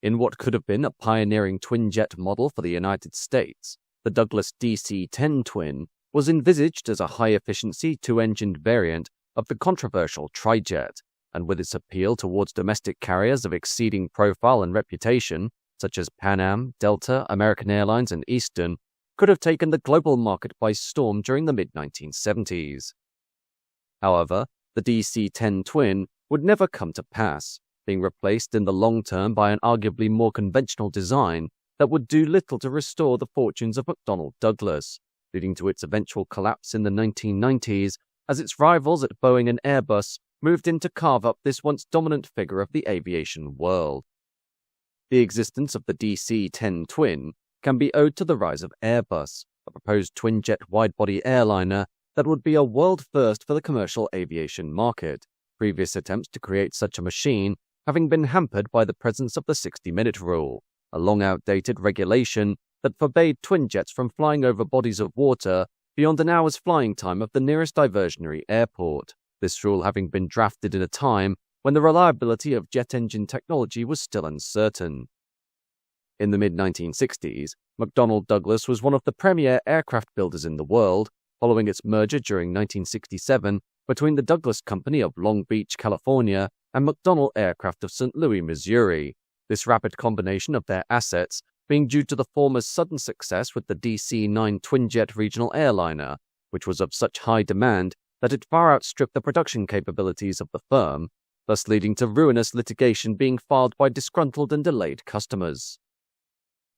In what could have been a pioneering twinjet model for the United States, the Douglas DC-10 twin was envisaged as a high-efficiency two-engined variant of the controversial trijet, and with its appeal towards domestic carriers of exceeding profile and reputation, such as Pan Am, Delta, American Airlines, and Eastern, could have taken the global market by storm during the mid-1970s. However, the DC-10 twin would never come to pass, being replaced in the long term by an arguably more conventional design that would do little to restore the fortunes of McDonnell Douglas, leading to its eventual collapse in the 1990s as its rivals at Boeing and Airbus moved in to carve up this once dominant figure of the aviation world. The existence of the DC-10 twin can be owed to the rise of Airbus, a proposed twinjet widebody airliner that would be a world first for the commercial aviation market, previous attempts to create such a machine having been hampered by the presence of the 60-minute rule, a long outdated regulation that forbade twinjets from flying over bodies of water beyond an hour's flying time of the nearest diversionary airport, this rule having been drafted in a time when the reliability of jet engine technology was still uncertain. In the mid-1960s, McDonnell Douglas was one of the premier aircraft builders in the world, following its merger during 1967 between the Douglas Company of Long Beach, California, and McDonnell Aircraft of St. Louis, Missouri. This rapid combination of their assets being due to the former's sudden success with the DC-9 twinjet regional airliner, which was of such high demand that it far outstripped the production capabilities of the firm, thus leading to ruinous litigation being filed by disgruntled and delayed customers.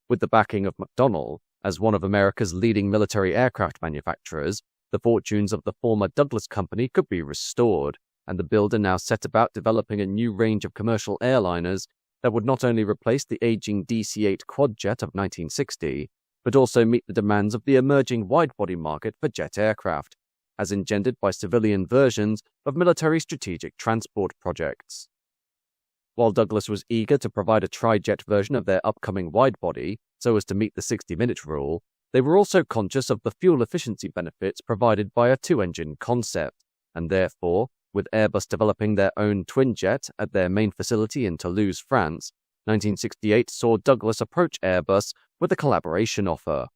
With the backing of McDonnell, as one of America's leading military aircraft manufacturers, the fortunes of the former Douglas Company could be restored, and the builder now set about developing a new range of commercial airliners that would not only replace the aging DC-8 quadjet of 1960, but also meet the demands of the emerging widebody market for jet aircraft, as engendered by civilian versions of military strategic transport projects. While Douglas was eager to provide a trijet version of their upcoming widebody so as to meet the 60-minute rule, they were also conscious of the fuel efficiency benefits provided by a two-engine concept, and therefore, with Airbus developing their own twinjet at their main facility in Toulouse, France, 1968 saw Douglas approach Airbus with a collaboration offer.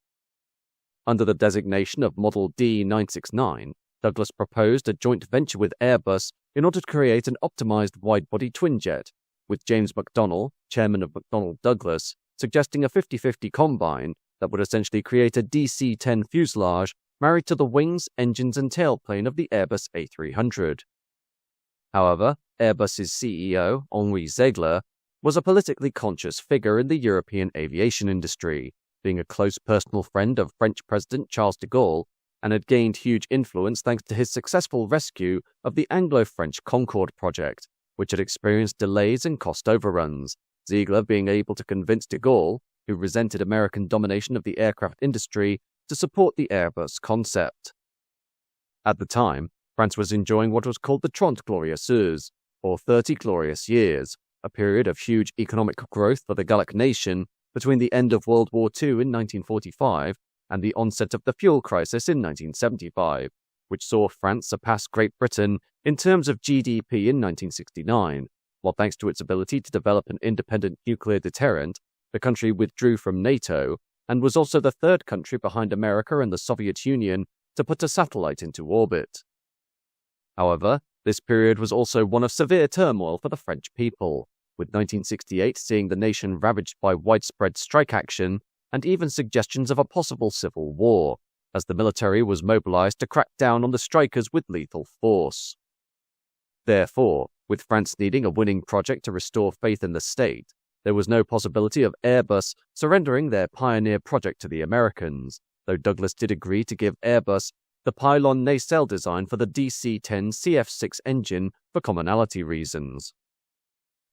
Under the designation of Model D969, Douglas proposed a joint venture with Airbus in order to create an optimized widebody twinjet, with James McDonnell, chairman of McDonnell Douglas, suggesting a 50-50 combine that would essentially create a DC-10 fuselage married to the wings, engines, and tailplane of the Airbus A300. However, Airbus's CEO, Henri Ziegler, was a politically conscious figure in the European aviation industry, being a close personal friend of French President Charles de Gaulle, and had gained huge influence thanks to his successful rescue of the Anglo-French Concorde project, which had experienced delays and cost overruns, Ziegler being able to convince de Gaulle, who resented American domination of the aircraft industry, to support the Airbus concept. At the time, France was enjoying what was called the Trente Glorieuses, or 30 glorious years, a period of huge economic growth for the Gallic nation between the end of World War II in 1945 and the onset of the fuel crisis in 1975, which saw France surpass Great Britain in terms of GDP in 1969, while thanks to its ability to develop an independent nuclear deterrent, the country withdrew from NATO and was also the third country behind America and the Soviet Union to put a satellite into orbit. However, this period was also one of severe turmoil for the French people, with 1968 seeing the nation ravaged by widespread strike action and even suggestions of a possible civil war, as the military was mobilized to crack down on the strikers with lethal force. Therefore, with France needing a winning project to restore faith in the state, there was no possibility of Airbus surrendering their pioneer project to the Americans, though Douglas did agree to give Airbus the pylon nacelle design for the DC-10 CF6 engine for commonality reasons.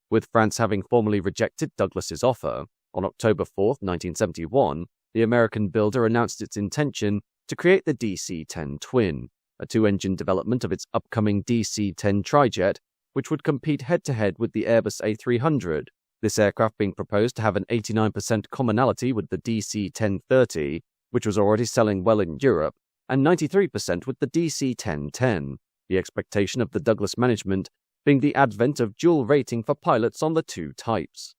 With France having formally rejected Douglas's offer, on October 4, 1971, the American builder announced its intention to create the DC-10 twin, a two-engine development of its upcoming DC-10 trijet, which would compete head-to-head with the Airbus A300, this aircraft being proposed to have an 89% commonality with the DC-1030, which was already selling well in Europe, and 93% with the DC-1010, the expectation of the Douglas management being the advent of dual rating for pilots on the two types.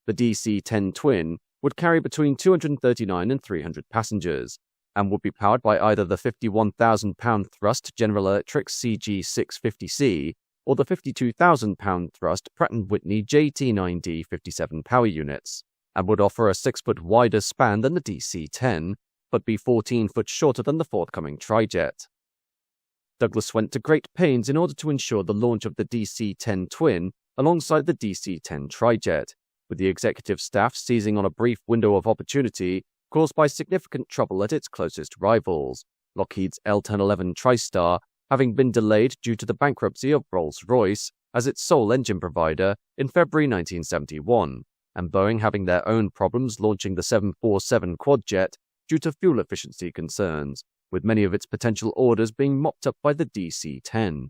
The DC-10 twin would carry between 239 and 300 passengers, and would be powered by either the 51,000-pound thrust General Electric CG650C or the 52,000-pound thrust Pratt & Whitney JT9D 57 power units, and would offer a 6-foot wider span than the DC-10, but be 14 foot shorter than the forthcoming trijet. Douglas went to great pains in order to ensure the launch of the DC-10 twin alongside the DC-10 trijet, with the executive staff seizing on a brief window of opportunity caused by significant trouble at its closest rivals, Lockheed's L-1011 TriStar, having been delayed due to the bankruptcy of Rolls-Royce as its sole engine provider in February 1971, and Boeing having their own problems launching the 747 quadjet due to fuel efficiency concerns, with many of its potential orders being mopped up by the DC-10.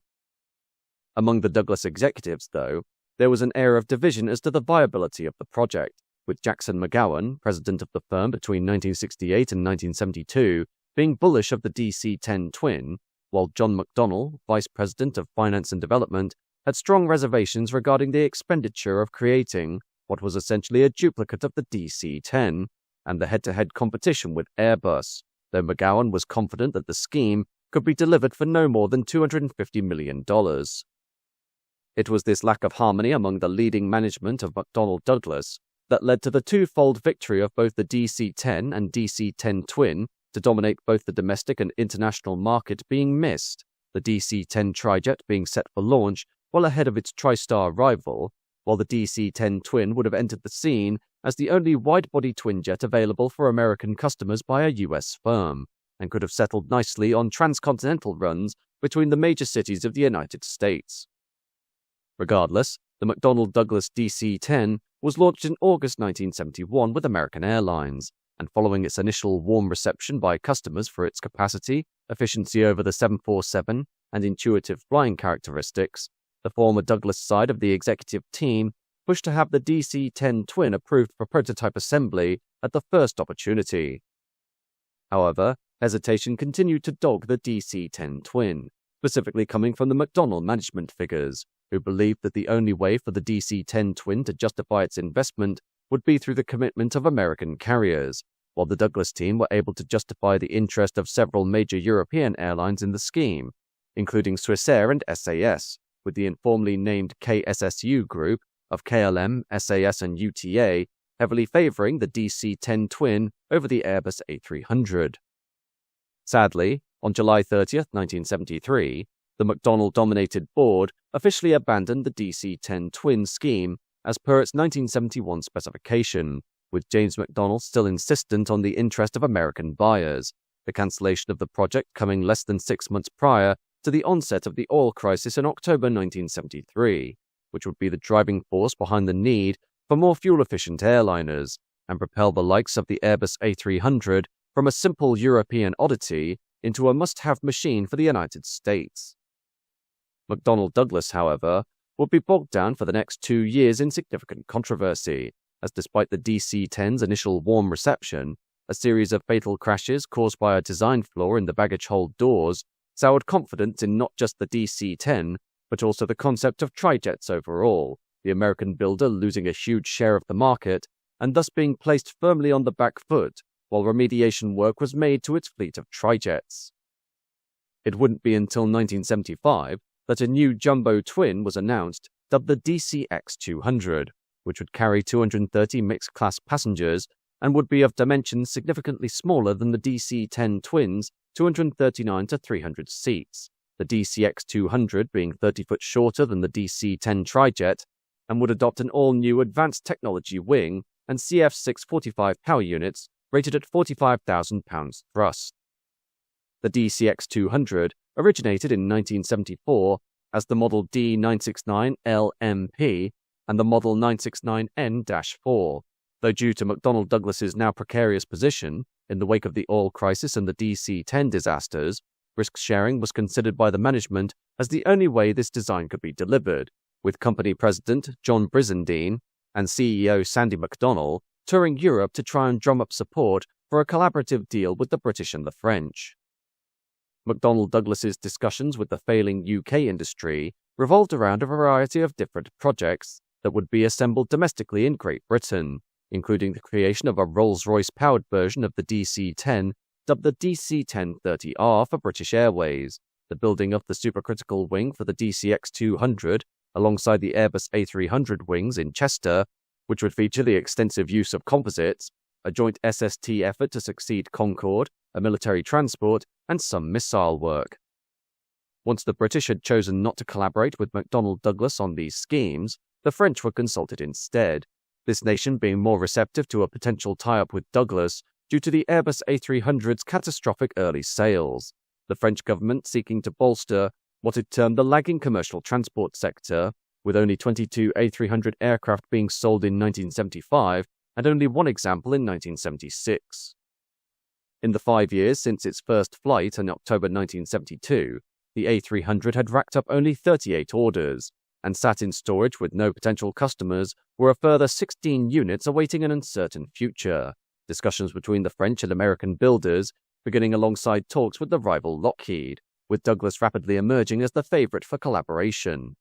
Among the Douglas executives, though, there was an air of division as to the viability of the project, with Jackson McGowan, president of the firm between 1968 and 1972, being bullish of the DC-10 twin, while John McDonnell, vice president of finance and development, had strong reservations regarding the expenditure of creating what was essentially a duplicate of the DC-10 and the head-to-head competition with Airbus, though McGowan was confident that the scheme could be delivered for no more than $250 million. It was this lack of harmony among the leading management of McDonnell Douglas that led to the twofold victory of both the DC-10 and DC-10 twin to dominate both the domestic and international market being missed, the DC-10 trijet being set for launch well ahead of its TriStar rival, while the DC-10 twin would have entered the scene as the only widebody twinjet available for American customers by a US firm, and could have settled nicely on transcontinental runs between the major cities of the United States. Regardless, the McDonnell Douglas DC-10 was launched in August 1971 with American Airlines, and following its initial warm reception by customers for its capacity, efficiency over the 747, and intuitive flying characteristics, the former Douglas side of the executive team pushed to have the DC-10 twin approved for prototype assembly at the first opportunity. However, hesitation continued to dog the DC-10 twin, specifically coming from the McDonnell management figures, who believed that the only way for the DC-10 twin to justify its investment would be through the commitment of American carriers, while the Douglas team were able to justify the interest of several major European airlines in the scheme, including Swissair and SAS, with the informally named KSSU group of KLM, SAS and UTA heavily favoring the DC-10 twin over the Airbus A300. Sadly, on July 30, 1973, the McDonnell-dominated board officially abandoned the DC-10 twin scheme as per its 1971 specification, with James McDonnell still insistent on the interest of American buyers, the cancellation of the project coming less than 6 months prior to the onset of the oil crisis in October 1973, which would be the driving force behind the need for more fuel-efficient airliners and propel the likes of the Airbus A300 from a simple European oddity into a must-have machine for the United States. McDonnell Douglas, however, would be bogged down for the next 2 years in significant controversy, as despite the DC-10's initial warm reception, a series of fatal crashes caused by a design flaw in the baggage hold doors soured confidence in not just the DC-10, but also the concept of trijets overall, the American builder losing a huge share of the market and thus being placed firmly on the back foot while remediation work was made to its fleet of trijets. It wouldn't be until 1975 that a new jumbo twin was announced, dubbed the DC-200, which would carry 230 mixed-class passengers and would be of dimensions significantly smaller than the DC-10 twins' 239 to 300 seats, the DC-200 being 30 foot shorter than the DC-10 trijet, and would adopt an all-new advanced technology wing and CF645 power units rated at 45,000 pounds thrust. The DC-200 originated in 1974 as the Model D969LMP and the Model 969N-4, though due to McDonnell Douglas's now precarious position in the wake of the oil crisis and the DC-10 disasters, risk sharing was considered by the management as the only way this design could be delivered, with company president John Brizendine and CEO Sandy McDonnell touring Europe to try and drum up support for a collaborative deal with the British and the French. McDonnell Douglas's discussions with the failing UK industry revolved around a variety of different projects, that would be assembled domestically in Great Britain, including the creation of a Rolls-Royce powered version of the DC-10, dubbed the DC-10-30R for British Airways, the building of the supercritical wing for the DCX-200, alongside the Airbus A300 wings in Chester, which would feature the extensive use of composites, a joint SST effort to succeed Concorde, a military transport, and some missile work. Once the British had chosen not to collaborate with McDonnell Douglas on these schemes, the French were consulted instead, this nation being more receptive to a potential tie-up with Douglas due to the Airbus A300's catastrophic early sales, the French government seeking to bolster what it termed the lagging commercial transport sector, with only 22 A300 aircraft being sold in 1975 and only one example in 1976. In the 5 years since its first flight in October 1972, the A300 had racked up only 38 orders, and sat in storage with no potential customers were a further 16 units awaiting an uncertain future. Discussions between the French and American builders beginning alongside talks with the rival Lockheed, with Douglas rapidly emerging as the favorite for collaboration.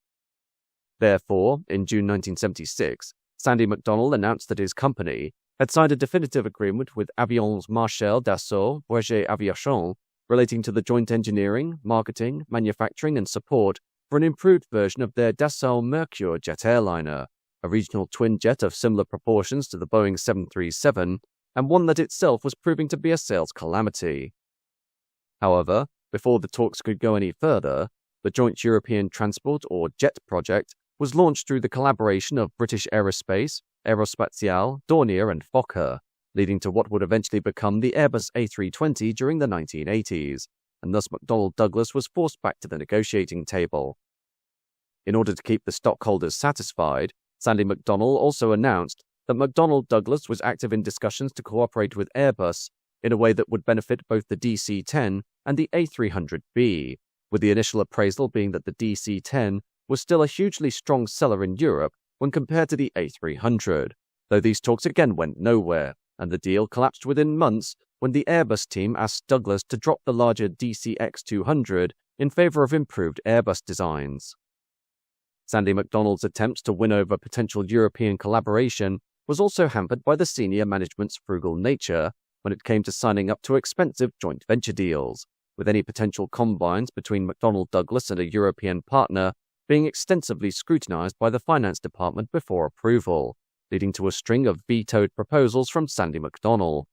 Therefore, in June 1976, Sandy McDonnell announced that his company had signed a definitive agreement with Avions Marshall Dassault Bourget Aviation relating to the joint engineering, marketing, manufacturing, and support for an improved version of their Dassault Mercure jet airliner, a regional twinjet of similar proportions to the Boeing 737, and one that itself was proving to be a sales calamity. However, before the talks could go any further, the Joint European Transport or JET project was launched through the collaboration of British Aerospace, Aerospatiale, Dornier and Fokker, leading to what would eventually become the Airbus A320 during the 1980s, and thus McDonnell Douglas was forced back to the negotiating table. In order to keep the stockholders satisfied, Sandy McDonnell also announced that McDonnell Douglas was active in discussions to cooperate with Airbus in a way that would benefit both the DC-10 and the A300B, with the initial appraisal being that the DC-10 was still a hugely strong seller in Europe when compared to the A300, though these talks again went nowhere, and the deal collapsed within months when the Airbus team asked Douglas to drop the larger DCX-200 in favor of improved Airbus designs. Sandy McDonnell's attempts to win over potential European collaboration was also hampered by the senior management's frugal nature when it came to signing up to expensive joint venture deals, with any potential combines between McDonnell Douglas and a European partner being extensively scrutinized by the finance department before approval, leading to a string of vetoed proposals from Sandy McDonnell.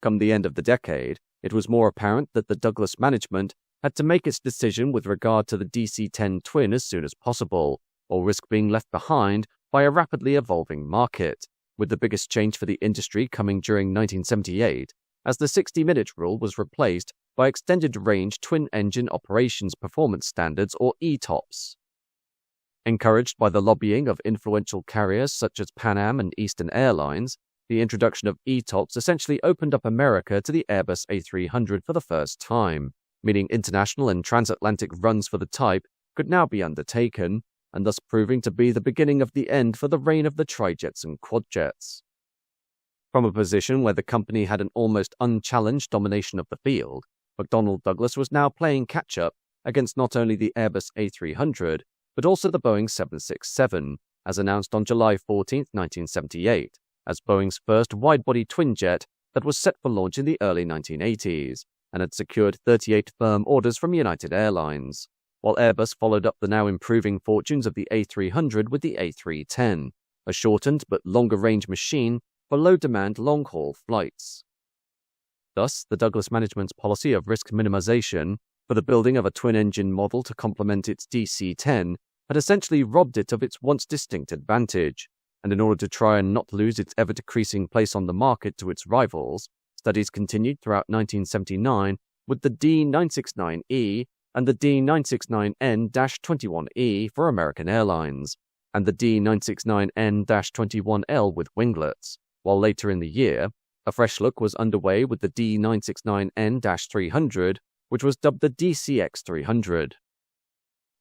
Come the end of the decade, it was more apparent that the Douglas management had to make its decision with regard to the DC-10 twin as soon as possible, or risk being left behind by a rapidly evolving market, with the biggest change for the industry coming during 1978, as the 60-minute rule was replaced by extended-range twin-engine operations performance standards, or ETOPS. Encouraged by the lobbying of influential carriers such as Pan Am and Eastern Airlines, the introduction of ETOPS essentially opened up America to the Airbus A300 for the first time, meaning international and transatlantic runs for the type could now be undertaken, and thus proving to be the beginning of the end for the reign of the trijets and quadjets. From a position where the company had an almost unchallenged domination of the field, McDonnell Douglas was now playing catch-up against not only the Airbus A300, but also the Boeing 767, as announced on July 14, 1978, as Boeing's first widebody twinjet that was set for launch in the early 1980s, and had secured 38 firm orders from United Airlines, while Airbus followed up the now improving fortunes of the A300 with the A310, a shortened but longer-range machine for low-demand long-haul flights. Thus, the Douglas management's policy of risk minimization for the building of a twin-engine model to complement its DC-10 had essentially robbed it of its once distinct advantage, and in order to try and not lose its ever-decreasing place on the market to its rivals, studies continued throughout 1979 with the D969E and the D969N-21E for American Airlines, and the D969N-21L with winglets, while later in the year, a fresh look was underway with the D969N-300, which was dubbed the DCX-300.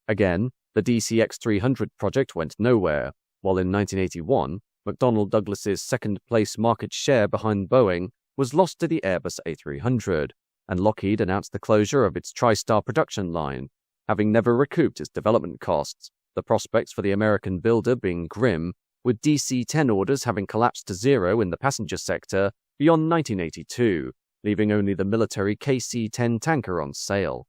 Again, the DCX-300 project went nowhere, while in 1981, McDonnell Douglas's second-place market share behind Boeing was lost to the Airbus A300, and Lockheed announced the closure of its TriStar production line, having never recouped its development costs, the prospects for the American builder being grim, with DC-10 orders having collapsed to zero in the passenger sector beyond 1982, leaving only the military KC-10 tanker on sale.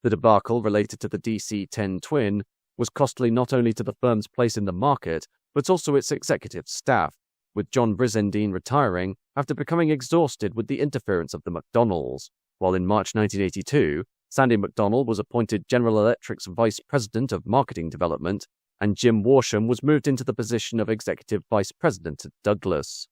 The debacle related to the DC-10 twin was costly not only to the firm's place in the market, but also its executive staff, with John Brizendine retiring after becoming exhausted with the interference of the McDonnells, while in March 1982, Sandy McDonnell was appointed General Electric's Vice President of Marketing Development, and Jim Worsham was moved into the position of Executive Vice President at Douglas.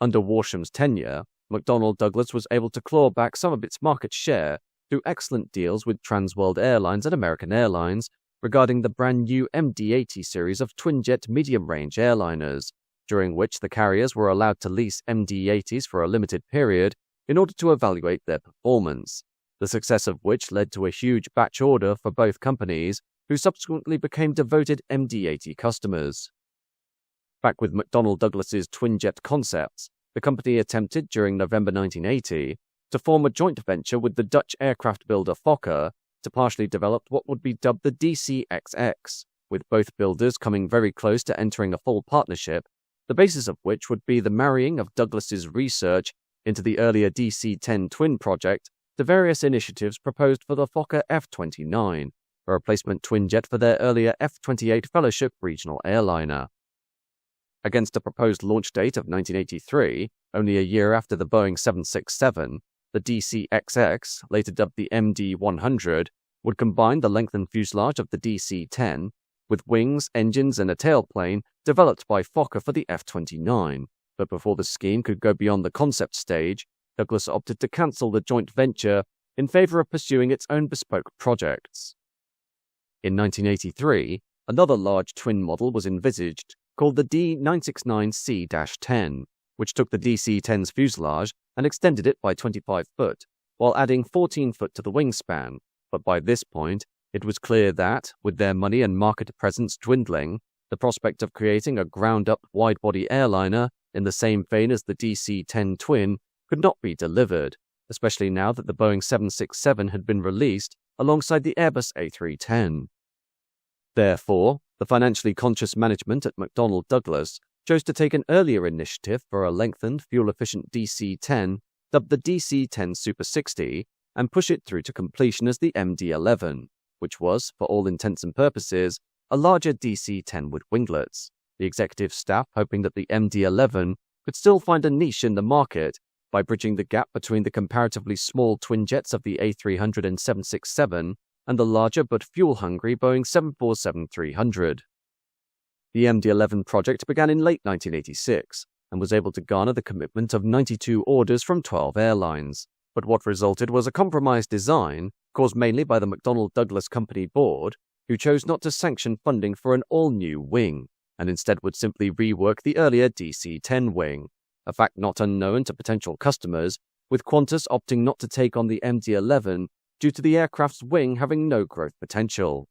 Under Worsham's tenure, McDonnell Douglas was able to claw back some of its market share through excellent deals with Transworld Airlines and American Airlines regarding the brand new MD-80 series of twinjet medium-range airliners, during which the carriers were allowed to lease MD-80s for a limited period in order to evaluate their performance, the success of which led to a huge batch order for both companies, who subsequently became devoted MD-80 customers. Back with McDonnell Douglas's twinjet concepts, the company attempted during November 1980 to form a joint venture with the Dutch aircraft builder Fokker to partially develop what would be dubbed the DC-XX, with both builders coming very close to entering a full partnership, the basis of which would be the marrying of Douglas's research into the earlier DC-10 twin project to various initiatives proposed for the Fokker F-29, a replacement twinjet for their earlier F-28 Fellowship regional airliner. Against a proposed launch date of 1983, only a year after the Boeing 767, the DC-XX, later dubbed the MD-100, would combine the lengthened fuselage of the DC-10 with wings, engines, and a tailplane developed by Fokker for the F-29. But before the scheme could go beyond the concept stage, Douglas opted to cancel the joint venture in favor of pursuing its own bespoke projects. In 1983, another large twin model was envisaged, called the D969C-10, which took the DC-10's fuselage and extended it by 25 foot, while adding 14 foot to the wingspan. But by this point, it was clear that, with their money and market presence dwindling, the prospect of creating a ground-up wide-body airliner in the same vein as the DC-10 twin could not be delivered, especially now that the Boeing 767 had been released alongside the Airbus A310. Therefore, the financially conscious management at McDonnell Douglas chose to take an earlier initiative for a lengthened, fuel-efficient DC-10, dubbed the DC-10 Super 60, and push it through to completion as the MD-11, which was, for all intents and purposes, a larger DC-10 with winglets, the executive staff hoping that the MD-11 could still find a niche in the market by bridging the gap between the comparatively small twinjets of the A300 and 767 and the larger but fuel-hungry Boeing 747-300. The MD-11 project began in late 1986 and was able to garner the commitment of 92 orders from 12 airlines, but what resulted was a compromised design caused mainly by the McDonnell Douglas Company board, who chose not to sanction funding for an all-new wing, and instead would simply rework the earlier DC-10 wing, a fact not unknown to potential customers, with Qantas opting not to take on the MD-11 due to the aircraft's wing having no growth potential.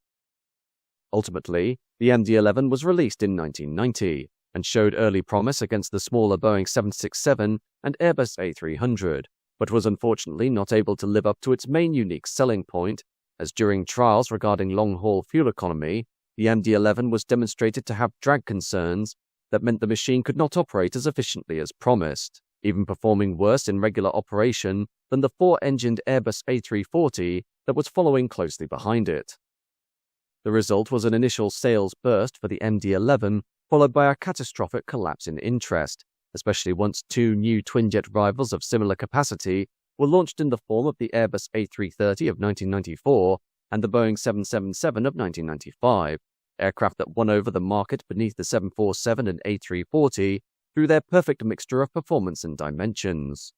Ultimately, the MD-11 was released in 1990 and showed early promise against the smaller Boeing 767 and Airbus A300, but was unfortunately not able to live up to its main unique selling point, as during trials regarding long-haul fuel economy, the MD-11 was demonstrated to have drag concerns that meant the machine could not operate as efficiently as promised, even performing worse in regular operation than the four-engined Airbus A340 that was following closely behind it. The result was an initial sales burst for the MD-11, followed by a catastrophic collapse in interest, especially once two new twinjet rivals of similar capacity were launched in the form of the Airbus A330 of 1994 and the Boeing 777 of 1995, aircraft that won over the market beneath the 747 and A340 through their perfect mixture of performance and dimensions.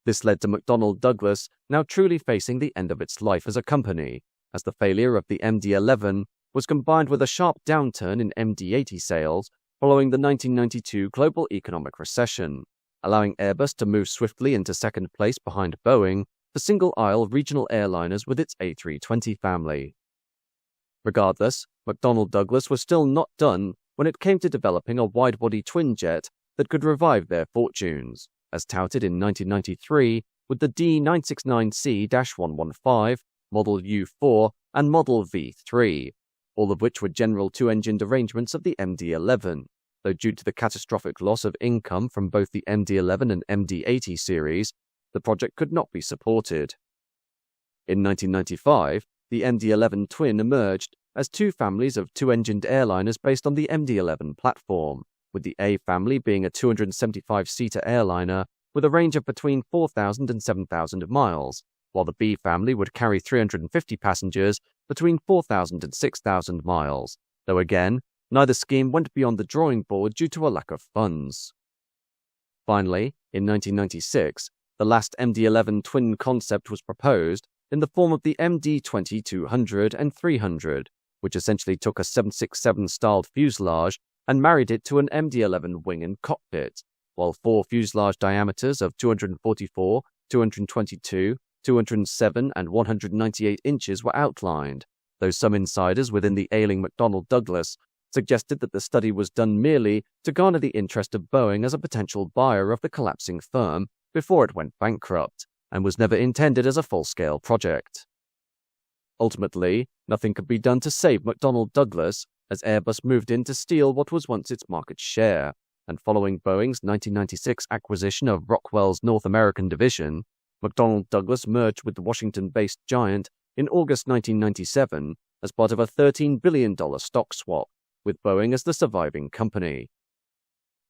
This led to McDonnell Douglas now truly facing the end of its life as a company, as the failure of the MD-11 was combined with a sharp downturn in MD-80 sales following the 1992 global economic recession, allowing Airbus to move swiftly into second place behind Boeing for single-aisle regional airliners with its A320 family. Regardless, McDonnell Douglas was still not done when it came to developing a wide-body twinjet that could revive their fortunes, as touted in 1993 with the D969C-115, Model U4, and Model V3, all of which were general two-engined arrangements of the MD-11, though due to the catastrophic loss of income from both the MD-11 and MD-80 series, the project could not be supported. In 1995, the MD-11 twin emerged as two families of two-engined airliners based on the MD-11 platform, with the A family being a 275-seater airliner with a range of between 4,000 and 7,000 miles, while the B family would carry 350 passengers between 4,000 and 6,000 miles, though again, neither scheme went beyond the drawing board due to a lack of funds. Finally, in 1996, the last MD-11 twin concept was proposed in the form of the MD-20-200 and 300, which essentially took a 767-styled fuselage and married it to an MD-11 wing and cockpit, while four fuselage diameters of 244, 222, 207 and 198 inches were outlined, though some insiders within the ailing McDonnell Douglas suggested that the study was done merely to garner the interest of Boeing as a potential buyer of the collapsing firm before it went bankrupt, and was never intended as a full-scale project. Ultimately, nothing could be done to save McDonnell Douglas, as Airbus moved in to steal what was once its market share, and following Boeing's 1996 acquisition of Rockwell's North American division, McDonnell Douglas merged with the Washington-based giant in August 1997 as part of a $13 billion stock swap, with Boeing as the surviving company.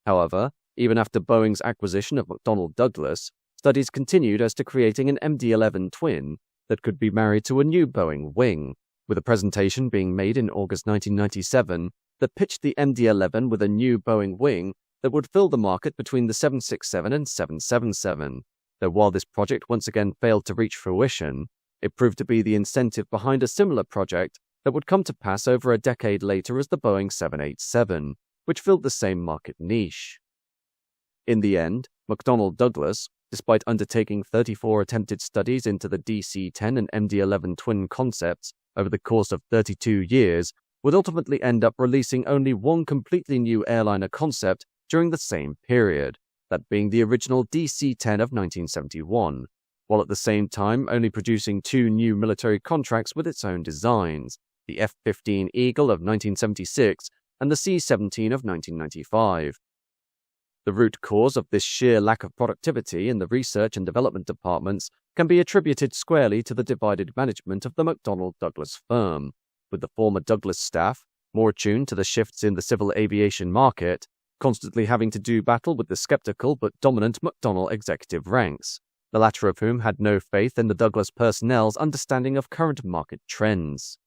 However, even after Boeing's acquisition of McDonnell Douglas, studies continued as to creating an MD-11 twin that could be married to a new Boeing wing, with a presentation being made in August 1997 that pitched the MD-11 with a new Boeing wing that would fill the market between the 767 and 777, though while this project once again failed to reach fruition, it proved to be the incentive behind a similar project that would come to pass over a decade later as the Boeing 787, which filled the same market niche. In the end, McDonnell Douglas, despite undertaking 34 attempted studies into the DC-10 and MD-11 twin concepts over the course of 32 years, would ultimately end up releasing only one completely new airliner concept during the same period, that being the original DC-10 of 1971, while at the same time only producing two new military contracts with its own designs, the F-15 Eagle of 1976 and the C-17 of 1995. The root cause of this sheer lack of productivity in the research and development departments can be attributed squarely to the divided management of the McDonnell Douglas firm, with the former Douglas staff, more attuned to the shifts in the civil aviation market, constantly having to do battle with the skeptical but dominant McDonnell executive ranks, the latter of whom had no faith in the Douglas personnel's understanding of current market trends.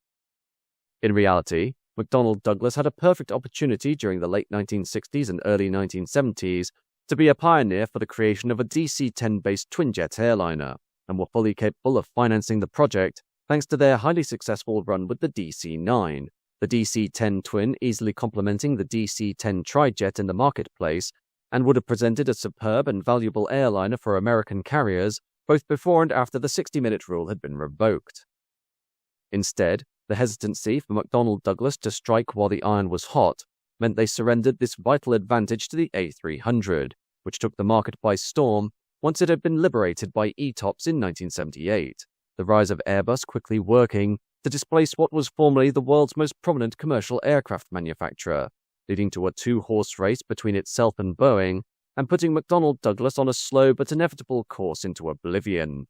In reality, McDonnell Douglas had a perfect opportunity during the late 1960s and early 1970s to be a pioneer for the creation of a DC-10-based twinjet airliner, and were fully capable of financing the project thanks to their highly successful run with the DC-9, the DC-10 twin easily complementing the DC-10 trijet in the marketplace, and would have presented a superb and valuable airliner for American carriers both before and after the 60-minute rule had been revoked. Instead, the hesitancy for McDonnell Douglas to strike while the iron was hot meant they surrendered this vital advantage to the A300, which took the market by storm once it had been liberated by ETOPS in 1978, the rise of Airbus quickly working to displace what was formerly the world's most prominent commercial aircraft manufacturer, leading to a two-horse race between itself and Boeing, and putting McDonnell Douglas on a slow but inevitable course into oblivion.